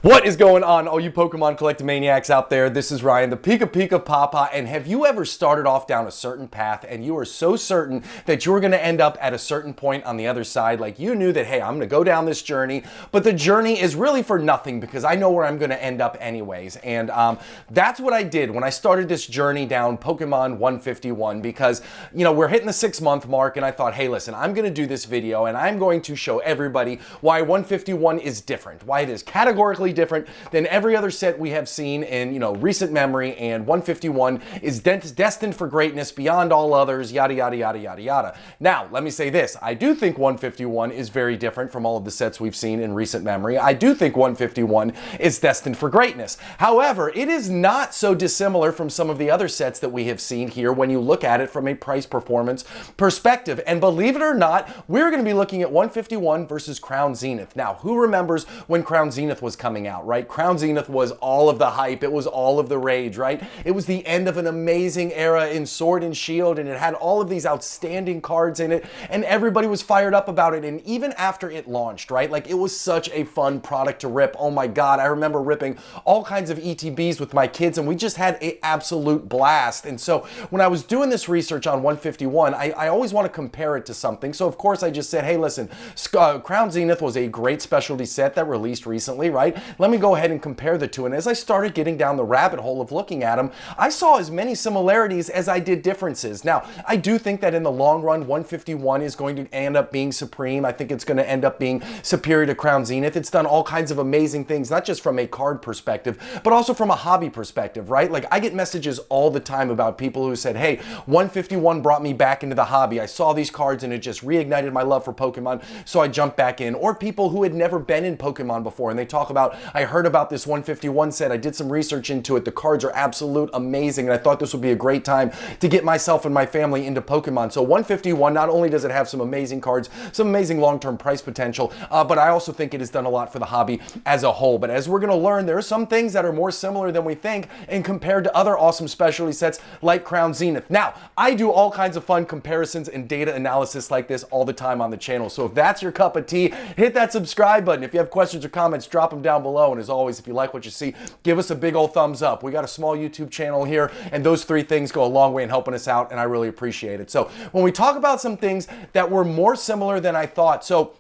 What is going on, all you Pokemon collecting maniacs out there? This is Ryan, the PikaPikaPaPa, and have you ever started off down a certain path and you were so certain that you were going to end up at a certain point on the other side? Like you knew that, hey, I'm going to go down this journey, but the journey is really for nothing because I know where I'm going to end up anyways. And that's what I did when I started this journey down Pokemon 151 because, you know, we're hitting the 6-month mark and I thought, hey, listen, I'm going to do this video and I'm going to show everybody why 151 is different, why it is categorically different than every other set we have seen in, you know, recent memory, and 151 is destined for greatness beyond all others, yada, yada, yada, yada, yada. Now, let me say this. I do think 151 is very different from all of the sets we've seen in recent memory. I do think 151 is destined for greatness. However, it is not so dissimilar from some of the other sets that we have seen here when you look at it from a price performance perspective. And believe it or not, we're going to be looking at 151 versus Crown Zenith. Now, who remembers when Crown Zenith was coming out, right? Crown Zenith was all of the hype. It was all of the rage, right? It was the end of an amazing era in Sword and Shield, and it had all of these outstanding cards in it, and everybody was fired up about it. And even after it launched, right? Like, it was such a fun product to rip. Oh my God, I remember ripping all kinds of ETBs with my kids, and we just had an absolute blast. And so when I was doing this research on 151, I always want to compare it to something. So of course I just said, hey, listen, Crown Zenith was a great specialty set that released recently, right? Let me go ahead and compare the two. And as I started getting down the rabbit hole of looking at them, I saw as many similarities as I did differences. Now, I do think that in the long run, 151 is going to end up being supreme. I think it's going to end up being superior to Crown Zenith. It's done all kinds of amazing things, not just from a card perspective, but also from a hobby perspective, right? Like, I get messages all the time about people who said, hey, 151 brought me back into the hobby. I saw these cards and it just reignited my love for Pokemon, so I jumped back in. Or people who had never been in Pokemon before and they talk about, I heard about this 151 set, I did some research into it, the cards are absolute amazing, and I thought this would be a great time to get myself and my family into Pokemon. So 151, not only does it have some amazing cards, some amazing long-term price potential, but I also think it has done a lot for the hobby as a whole. But as we're going to learn, there are some things that are more similar than we think and compared to other awesome specialty sets like Crown Zenith. Now, I do all kinds of fun comparisons and data analysis like this all the time on the channel, so if that's your cup of tea, hit that subscribe button. If you have questions or comments, drop them down below, and as always, if you like what you see, give us a big old thumbs up. We got a small YouTube channel here, and those three things go a long way in helping us out, and I really appreciate it. So when we talk about some things that were more similar than I thought, so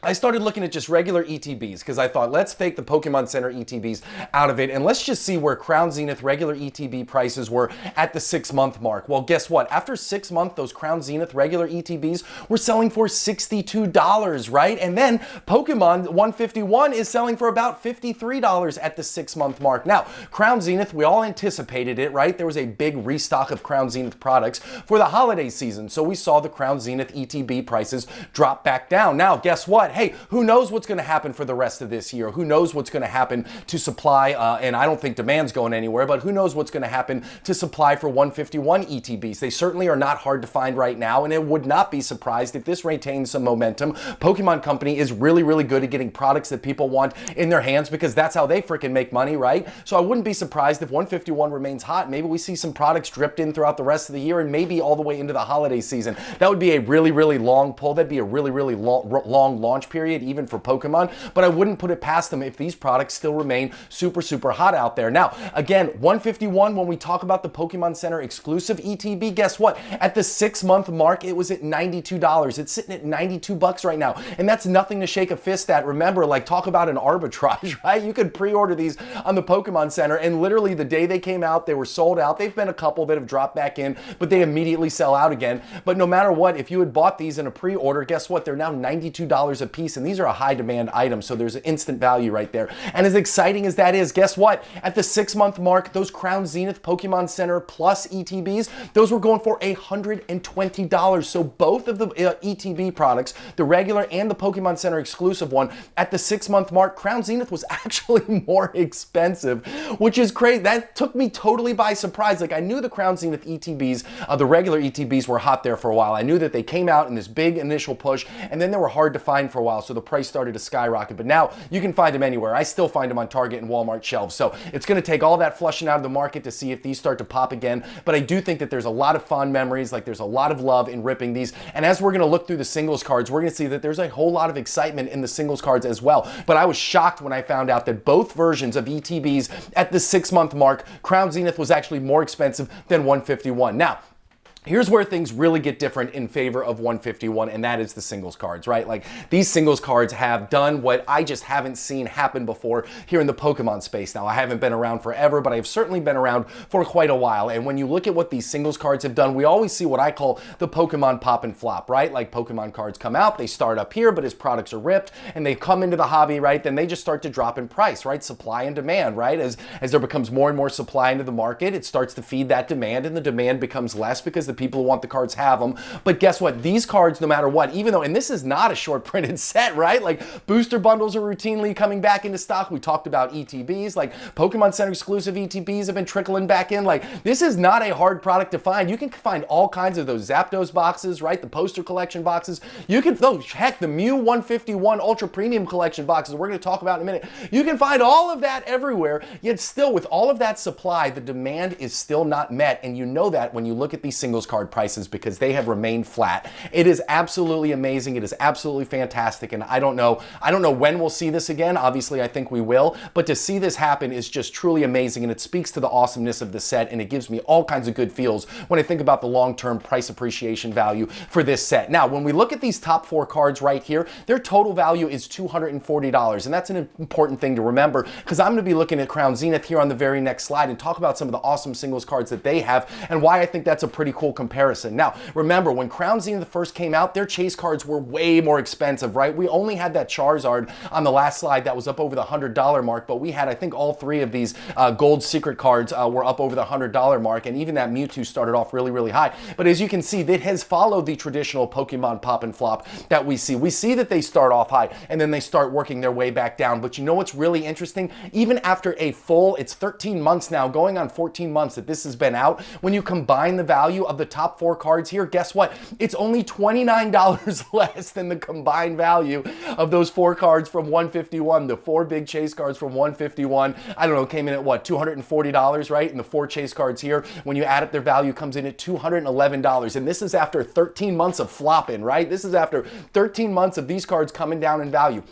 I started looking at just regular ETBs because I thought, let's take the Pokemon Center ETBs out of it and let's just see where Crown Zenith regular ETB prices were at the 6-month mark. Well, guess what? After 6 months, those Crown Zenith regular ETBs were selling for $62, right? And then Pokemon 151 is selling for about $53 at the 6-month mark. Now, Crown Zenith, we all anticipated it, right? There was a big restock of Crown Zenith products for the holiday season, so we saw the Crown Zenith ETB prices drop back down. Now, guess what? Hey, who knows what's going to happen for the rest of this year? Who knows what's going to happen to supply? And I don't think demand's going anywhere, but who knows what's going to happen to supply for 151 ETBs? They certainly are not hard to find right now, and it would not be surprised if this retains some momentum. Pokemon Company is really, really good at getting products that people want in their hands because that's how they freaking make money, right? So I wouldn't be surprised if 151 remains hot. Maybe we see some products dripped in throughout the rest of the year and maybe all the way into the holiday season. That would be a really, really long pull. That'd be a really, really long launch period even for Pokemon, but I wouldn't put it past them if these products still remain super, super hot out there. Now, again, 151, when we talk about the Pokemon Center exclusive ETB, guess what? At the 6-month mark, it was at $92. It's sitting at $92 right now, and that's nothing to shake a fist at. Remember, like, talk about an arbitrage, right? You could pre-order these on the Pokemon Center, and literally the day they came out, they were sold out. They've been a couple that have dropped back in, but they immediately sell out again. But no matter what, if you had bought these in a pre-order, guess what? They're now $92 a piece, and these are a high demand item, so there's an instant value right there. And as exciting as that is, guess what? At the 6-month mark, those Crown Zenith Pokemon Center Plus ETBs, those were going for $120. So both of the ETB products, the regular and the Pokemon Center exclusive one, at the 6-month mark, Crown Zenith was actually more expensive, which is crazy. That took me totally by surprise. Like, I knew the Crown Zenith ETBs, the regular ETBs, were hot there for a while. I knew that they came out in this big initial push, and then they were hard to find for for a while, so the price started to skyrocket. But now you can find them anywhere. I still find them on Target and Walmart shelves. So it's going to take all that flushing out of the market to see if these start to pop again. But I do think that there's a lot of fond memories, like there's a lot of love in ripping these. And as we're going to look through the singles cards, we're going to see that there's a whole lot of excitement in the singles cards as well. But I was shocked when I found out that both versions of ETBs at the 6-month mark, Crown Zenith was actually more expensive than 151. Now, here's where things really get different in favor of 151, and that is the singles cards, right? Like, these singles cards have done what I just haven't seen happen before here in the Pokemon space. Now, I haven't been around forever, but I've certainly been around for quite a while. And when you look at what these singles cards have done, we always see what I call the Pokemon pop and flop, right? Like, Pokemon cards come out, they start up here, but as products are ripped and they come into the hobby, right, then they just start to drop in price, right? Supply and demand, right? As there becomes more and more supply into the market, it starts to feed that demand, and the demand becomes less because the people who want the cards have them. But guess what? These cards, no matter what, even though, and this is not a short printed set, right? Like, booster bundles are routinely coming back into stock. We talked about ETBs, like Pokemon Center exclusive ETBs have been trickling back in. Like, this is not a hard product to find. You can find all kinds of those Zapdos boxes, right? The poster collection boxes. You can, heck, the Mew 151 Ultra Premium collection boxes we're going to talk about in a minute. You can find all of that everywhere, yet still with all of that supply, the demand is still not met. And you know that when you look at these singles card prices, because they have remained flat. It is absolutely amazing. It is absolutely fantastic. And I don't know when we'll see this again. Obviously, I think we will. But to see this happen is just truly amazing. And it speaks to the awesomeness of the set. And it gives me all kinds of good feels when I think about the long-term price appreciation value for this set. Now, when we look at these top 4 cards right here, their total value is $240. And that's an important thing to remember, because I'm going to be looking at Crown Zenith here on the very next slide and talk about some of the awesome singles cards that they have and why I think that's a pretty cool comparison. Now, remember, when Crown Zenith first came out, their chase cards were way more expensive, right? We only had that Charizard on the last slide that was up over the $100 mark, but we had, I think, all 3 of these gold secret cards were up over the $100 mark, and even that Mewtwo started off really, really high. But as you can see, it has followed the traditional Pokemon pop and flop that we see. We see that they start off high, and then they start working their way back down. But you know what's really interesting? Even after a full, it's 13 months now, going on 14 months that this has been out, when you combine the value of the top 4 cards here, guess what? It's only $29 less than the combined value of those 4 cards from 151. The 4 big chase cards from 151, I don't know, came in at what, $240, right? And the 4 chase cards here, when you add up their value, comes in at $211. And this is after 13 months of flopping, right? This is after 13 months of these cards coming down in value.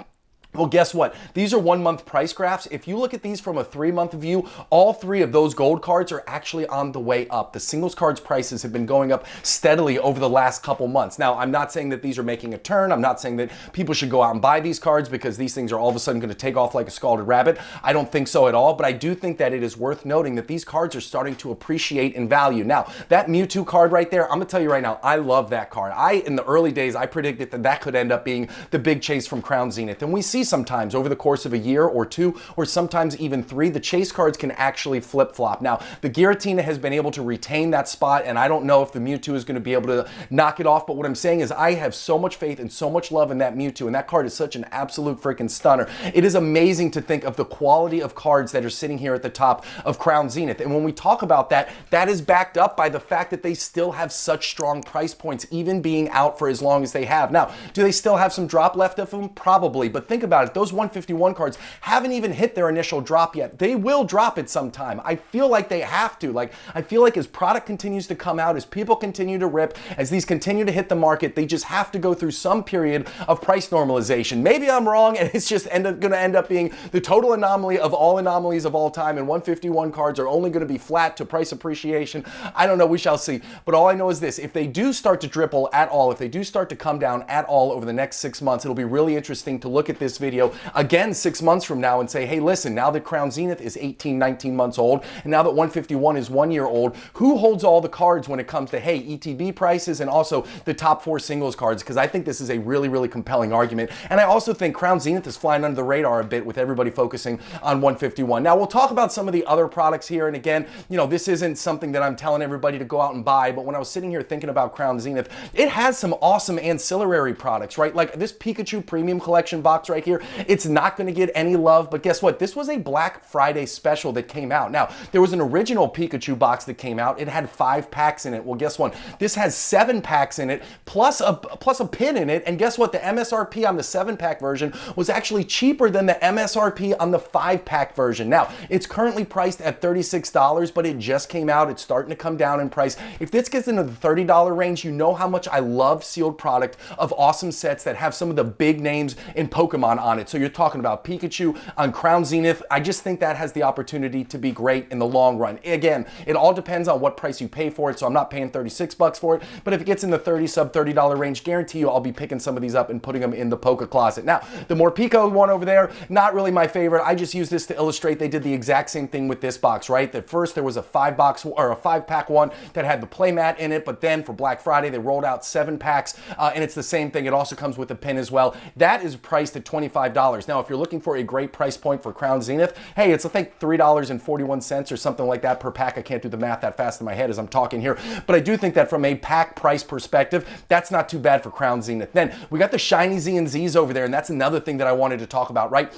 Well, guess what? These are 1-month price graphs. If you look at these from a 3-month view, all 3 of those gold cards are actually on the way up. The singles cards prices have been going up steadily over the last couple months. Now, I'm not saying that these are making a turn. I'm not saying that people should go out and buy these cards because these things are all of a sudden going to take off like a scalded rabbit. I don't think so at all, but I do think that it is worth noting that these cards are starting to appreciate in value. Now, that Mewtwo card right there, I'm going to tell you right now, I love that card. In the early days, I predicted that that could end up being the big chase from Crown Zenith. And we see sometimes over the course of a year or 2, or sometimes even 3, the chase cards can actually flip-flop. Now, the Giratina has been able to retain that spot, and I don't know if the Mewtwo is going to be able to knock it off, but what I'm saying is I have so much faith and so much love in that Mewtwo, and that card is such an absolute freaking stunner. It is amazing to think of the quality of cards that are sitting here at the top of Crown Zenith. And when we talk about that, that is backed up by the fact that they still have such strong price points, even being out for as long as they have. Now, do they still have some drop left of them? Probably, but think about it. Those 151 cards haven't even hit their initial drop yet. They will drop it sometime. I feel like they have to. Like, I feel like as product continues to come out, as people continue to rip, as these continue to hit the market, they just have to go through some period of price normalization. Maybe I'm wrong, and it's just going to end up being the total anomaly of all anomalies of all time, and 151 cards are only going to be flat to price appreciation. I don't know. We shall see. But all I know is this. If they do start to dribble at all, if they do start to come down at all over the next 6 months, it'll be really interesting to look at this video again 6 months from now and say, hey, listen, now that Crown Zenith is 18, 19 months old, and now that 151 is 1 year old, who holds all the cards when it comes to, hey, ETB prices and also the top 4 singles cards? Because I think this is a really, really compelling argument. And I also think Crown Zenith is flying under the radar a bit with everybody focusing on 151. Now, we'll talk about some of the other products here. And again, you know, this isn't something that I'm telling everybody to go out and buy, but when I was sitting here thinking about Crown Zenith, it has some awesome ancillary products, right? Like this Pikachu Premium Collection box right right here. It's not going to get any love, but guess what? This was a Black Friday special that came out. Now, there was an original Pikachu box that came out. It had 5 packs in it. Well, guess what? This has 7 packs in it, plus a pin in it, and guess what? The MSRP on the 7-pack version was actually cheaper than the MSRP on the 5-pack version. Now, it's currently priced at $36, but it just came out. It's starting to come down in price. If this gets into the $30 range, you know how much I love sealed product of awesome sets that have some of the big names in Pokemon on it. So you're talking about Pikachu on Crown Zenith. I just think that has the opportunity to be great in the long run. Again, it all depends on what price you pay for it, so I'm not paying 36 bucks for it, but if it gets in the sub $30 range, guarantee you I'll be picking some of these up and putting them in the Poke closet. Now, the more Pico one over there, not really my favorite. I just use this to illustrate they did the exact same thing with this box, right? At first there was a 5-pack one that had the playmat in it, but then for Black Friday they rolled out 7 packs, and it's the same thing. It also comes with a pin as well. That is priced at $25. Now, if you're looking for a great price point for Crown Zenith, hey, it's I think $3.41 or something like that per pack. I can't do the math that fast in my head as I'm talking here, but I do think that from a pack price perspective, that's not too bad for Crown Zenith. Then we got the shiny Z and Z's over there, and that's another thing that I wanted to talk about, right?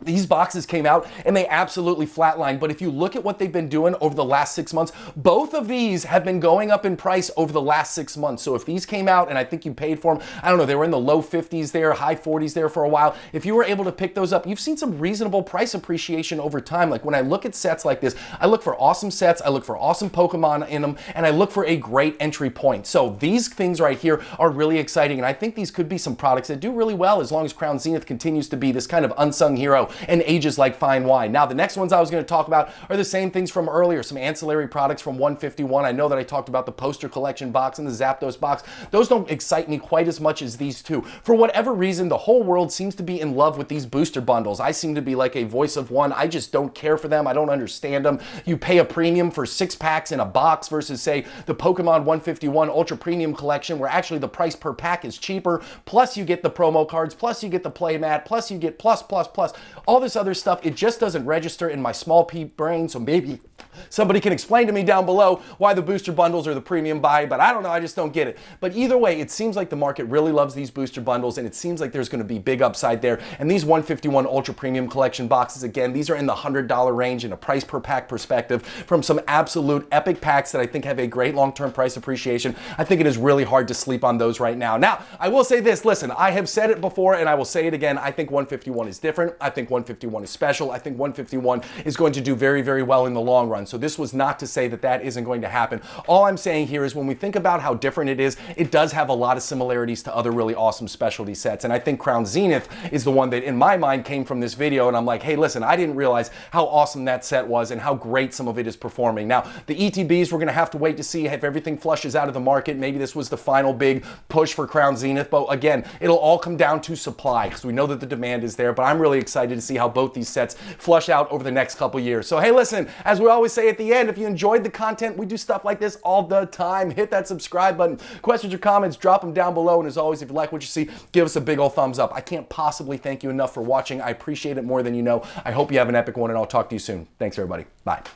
These boxes came out and they absolutely flatlined, but if you look at what they've been doing over the last 6 months, both of these have been going up in price over the last 6 months. So if these came out and I think you paid for them, I don't know, they were in the low 50s there, high 40s there for a while. If you were able to pick those up, you've seen some reasonable price appreciation over time. Like when I look at sets like this, I look for awesome sets, I look for awesome Pokemon in them, and I look for a great entry point. So these things right here are really exciting, and I think these could be some products that do really well as long as Crown Zenith continues to be this kind of unsung hero and ages like fine wine. Now, the next ones I was going to talk about are the same things from earlier, some ancillary products from 151. I know that I talked about the poster collection box and the Zapdos box. Those don't excite me quite as much as these two. For whatever reason, the whole world seems to be in love with these booster bundles. I seem to be like a voice of one. I just don't care for them. I don't understand them. You pay a premium for 6 packs in a box versus, say, the Pokemon 151 Ultra Premium Collection, where actually the price per pack is cheaper, plus you get the promo cards, plus you get the playmat, plus you get plus, all this other stuff. It just doesn't register in my small pea brain, so maybe somebody can explain to me down below why the booster bundles are the premium buy, but I don't know, I just don't get it. But either way, it seems like the market really loves these booster bundles, and it seems like there's going to be big upside there. And these 151 Ultra Premium Collection boxes, again, these are in the $100 range in a price per pack perspective from some absolute epic packs that I think have a great long-term price appreciation. I think it is really hard to sleep on those right now. Now, I will say this, listen, I have said it before and I will say it again, I think 151 is different. I think 151 is special. I think 151 is going to do very, very well in the long run. So this was not to say that that isn't going to happen. All I'm saying here is when we think about how different it is, it does have a lot of similarities to other really awesome specialty sets. And I think Crown Zenith is the one that in my mind came from this video, and I'm like, hey, listen, I didn't realize how awesome that set was and how great some of it is performing. Now, the ETBs, we're going to have to wait to see if everything flushes out of the market. Maybe this was the final big push for Crown Zenith, but again, it'll all come down to supply because we know that the demand is there, but I'm really excited to see how both these sets flush out over the next couple years. So hey, listen, as we always say at the end, if you enjoyed the content, we do stuff like this all the time. Hit that subscribe button. Questions or comments, drop them down below. And as always, if you like what you see, give us a big old thumbs up. I can't possibly thank you enough for watching. I appreciate it more than you know. I hope you have an epic one, and I'll talk to you soon. Thanks, everybody. Bye.